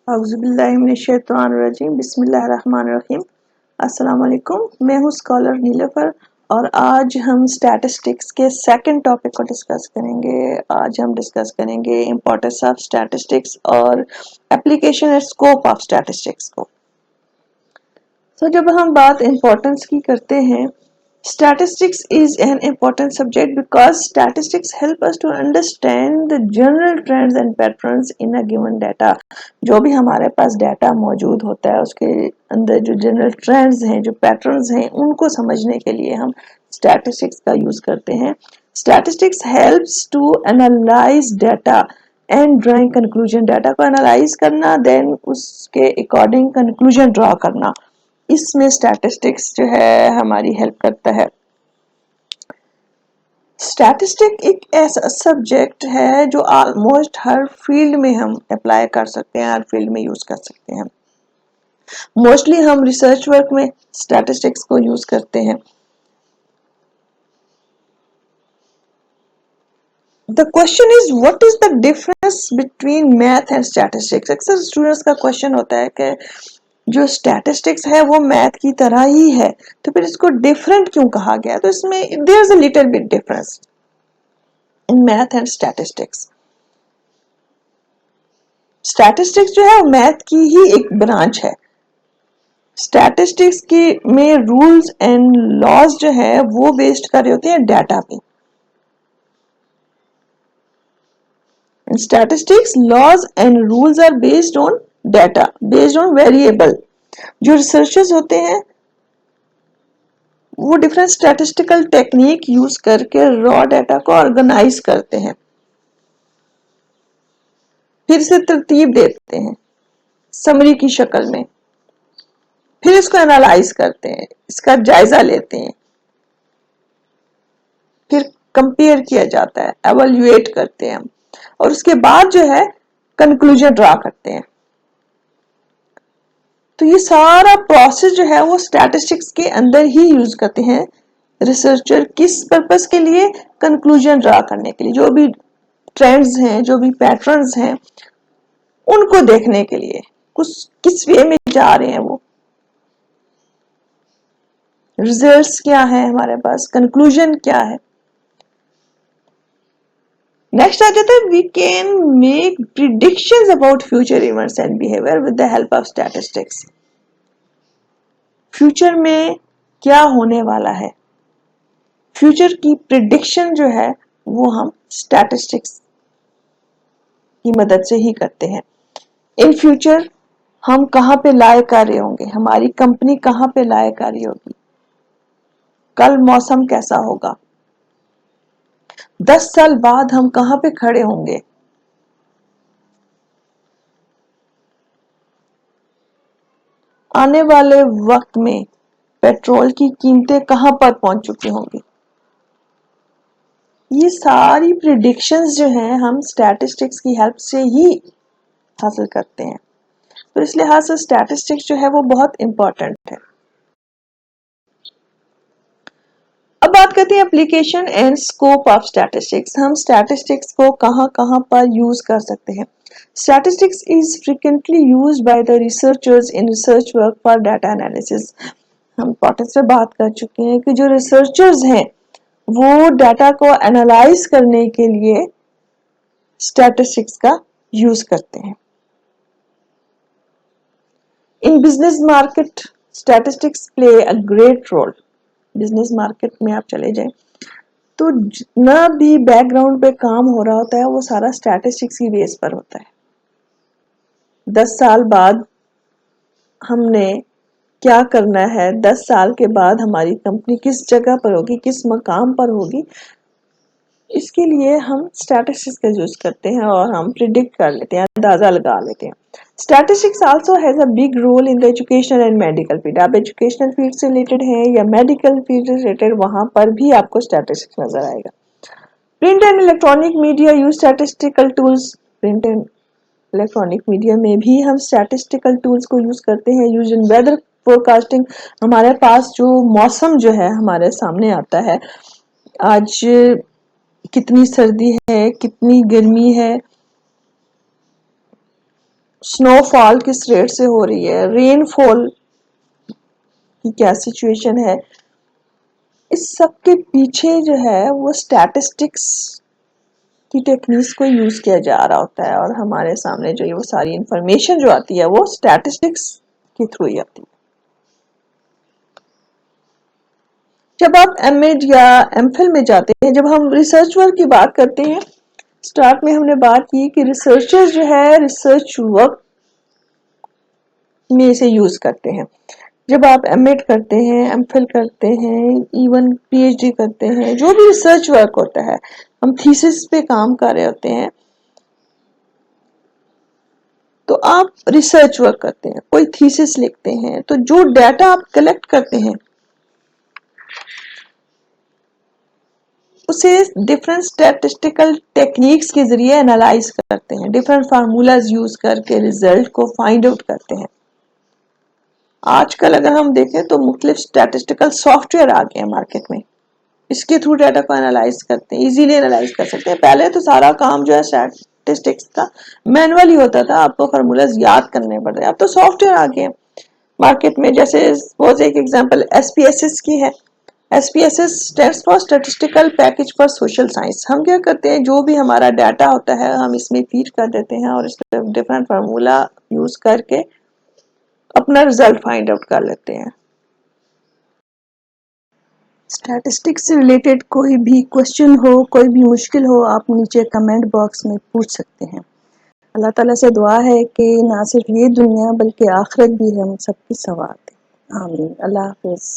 औज़ुबिल्लाहिमिनश्शैतानिर्रजीम बिस्मिल्लाहिर्रहमानिर्रहीम। अस्सलाम वालेकुम, मैं हूँ स्कॉलर नीलोफर और आज हम स्टैटिस्टिक्स के सेकंड टॉपिक को डिस्कस करेंगे। आज हम डिस्कस करेंगे इम्पोर्टेंस ऑफ स्टैटिस्टिक्स और application and scope of statistics को। जब हम बात इम्पोर्टेंस की करते हैं, statistics is an important subject because statistics help us to understand the general trends and patterns in a given data। जो भी हमारे पास डाटा मौजूद होता है उसके अंदर जो जनरल ट्रेंड्स हैं, जो पैटर्न्स हैं, उनको समझने के लिए हम स्टैटिस्टिक्स का यूज करते हैं। Statistics helps to analyse data and drawing conclusion. Data को एनालाइज करना, देन उसके अकॉर्डिंग कंक्लूजन ड्रॉ करना, इसमें स्टैटिस्टिक्स जो है हमारी हेल्प करता है। स्टैटिस्टिक एक ऐसा सब्जेक्ट है जो ऑलमोस्ट हर फील्ड में हम अप्लाई कर सकते हैं, हर फील्ड में यूज कर सकते हैं। मोस्टली हम रिसर्च वर्क में स्टैटिस्टिक्स को यूज करते हैं। The question is what is the difference between math and statistics. अक्सर स्टूडेंट्स का क्वेश्चन होता है कि जो स्टैटिस्टिक्स है वो मैथ की तरह ही है, तो फिर इसको डिफरेंट क्यों कहा गया? तो इसमें there is a little bit difference in math and statistics. Statistics जो है मैथ की ही एक ब्रांच है। स्टैटिस्टिक्स की में रूल्स एंड लॉज जो है वो बेस्ड कर रहे होते हैं डाटा पे। In statistics laws and rules are based on data, based on variable. जो रिसर्चर्स होते हैं वो डिफरेंट स्टैटिस्टिकल टेक्निक यूज करके रॉ डाटा को ऑर्गेनाइज करते हैं, फिर से तरतीब देते हैं समरी की शक्ल में, फिर इसको एनालाइज करते हैं, इसका जायजा लेते हैं, फिर कंपेयर किया जाता है, एवेल्युएट करते हैं और उसके बाद जो है कंक्लूजन ड्रा करते हैं। तो ये सारा प्रोसेस जो है वो स्टैटिस्टिक्स के अंदर ही यूज करते हैं रिसर्चर। किस पर्पस के लिए? कंक्लूजन ड्रा करने के लिए। जो भी ट्रेंड्स हैं, जो भी पैटर्न्स हैं, उनको देखने के लिए कुछ किस वे में जा रहे हैं, वो रिजल्ट्स क्या है हमारे पास, कंक्लूजन क्या है। नेक्स्ट आ जाता है we can make predictions about future events and behaviour with the help of statistics. Future में क्या होने वाला है, फ्यूचर की प्रिडिक्शन जो है वो हम स्टैटिस्टिक्स की मदद से ही करते हैं। इन फ्यूचर हम कहाँ पे लाए कार्य होंगे, हमारी कंपनी कहाँ पे लाए कार्य होगी, कल मौसम कैसा होगा, 10 साल बाद हम कहाँ पे खड़े होंगे, आने वाले वक्त में पेट्रोल की कीमतें कहां पर पहुंच चुकी होंगी। ये सारी प्रिडिक्शंस जो हैं हम स्टैटिस्टिक्स की हेल्प से ही हासिल करते हैं। तो इस लिहाज से स्टैटिस्टिक्स जो है वो बहुत इंपॉर्टेंट है। अब बात करते हैं application and scope of statistics. हम स्टैटिस्टिक्स को कहां पर यूज कर सकते हैं। Statistics is frequently used by the researchers in research work for data analysis. हम इंपॉर्टेंस पे बात कर चुके हैं कि जो रिसर्चर्स हैं वो डाटा को एनालाइज करने के लिए स्टैटिस्टिक्स का यूज करते हैं। In business market statistics play a great role. Business market में आप चले जाएं तो जितना भी बैकग्राउंड पे काम हो रहा होता है वो सारा स्टैटिस्टिक्स की बेस पर होता है। 10 साल बाद हमने क्या करना है, 10 साल के बाद हमारी कंपनी किस जगह पर होगी, किस मकाम पर होगी, इसके लिए हम स्टैटिस्टिक्स का यूज करते हैं और हम प्रिडिक्ट कर लेते हैं, अंदाजा लगा लेते हैं। Statistics also has a big role in the educational and medical field. आप एजुकेशनल फील्ड से रिलेटेड हैं या मेडिकल फील्ड से रिलेटेड, वहां पर भी आपको स्टैटिस्टिक्स नजर आएगा। Print and electronic media use statistical tools. Print and electronic media में भी हम स्टैटिस्टिकल टूल्स को यूज करते हैं। Use in weather forecasting. हमारे पास जो मौसम जो है हमारे सामने आता है, आज कितनी सर्दी है, कितनी गर्मी है, स्नोफॉल किस रेट से हो रही है, रेनफॉल की क्या सिचुएशन है, इस सब के पीछे जो है वो स्टैटिस्टिक्स की टेक्निक्स को यूज किया जा रहा होता है, और हमारे सामने जो ये वो सारी इंफॉर्मेशन जो आती है वो स्टैटिस्टिक्स के थ्रू ही आती है। जब आप एमएड या एमफिल में जाते हैं, जब हम रिसर्च वर्क की बात करते हैं, स्टार्ट में हमने बात की कि रिसर्चर्स जो है रिसर्च वर्क में इसे यूज करते हैं। जब आप एमएड करते हैं, एमफिल करते हैं, इवन पीएचडी करते हैं, जो भी रिसर्च वर्क होता है, हम थीसिस पे काम कर रहे होते हैं, तो आप रिसर्च वर्क करते हैं, कोई थीसिस लिखते हैं, तो जो डाटा आप कलेक्ट करते हैं उसे डिफरेंट स्टैटिस्टिकल टेक्निक्स के जरिए एनालाइज करते हैं, डिफरेंट फार्मूलाज यूज करके रिजल्ट को फाइंड आउट करते हैं। आजकल अगर हम देखें तो मुख्तलिफ स्टैटिस्टिकल सॉफ्टवेयर आ गए हैं मार्केट में, इसके थ्रू डाटा को एनालाइज करते हैं, इजीली एनालाइज कर सकते हैं। पहले तो सारा काम जो है स्टैटिस्टिक्स का मैनुअली होता था, आपको फार्मूलाज याद करने पड़ते हैं। अब तो सॉफ्टवेयर आ गए हैं मार्केट में, जैसे सपोज एक एग्जांपल एसपीएसएस की है। SPSS stands for statistical package for social science. हम क्या करते हैं, जो भी हमारा डाटा होता है हम इसमें फीड कर देते हैं और इसमें डिफरेंट फार्मूला यूज करके अपना रिजल्ट फाइंड आउट कर लेते हैं। स्टैटिस्टिक्स से रिलेटेड कोई भी क्वेश्चन हो, कोई भी मुश्किल हो, आप नीचे कमेंट बॉक्स में पूछ सकते हैं। अल्लाह ताला से दुआ है कि ना सिर्फ ये दुनिया बल्कि आखिरत भी हम सबकी सवार दे। आमीन। अल्लाह हाफिज़।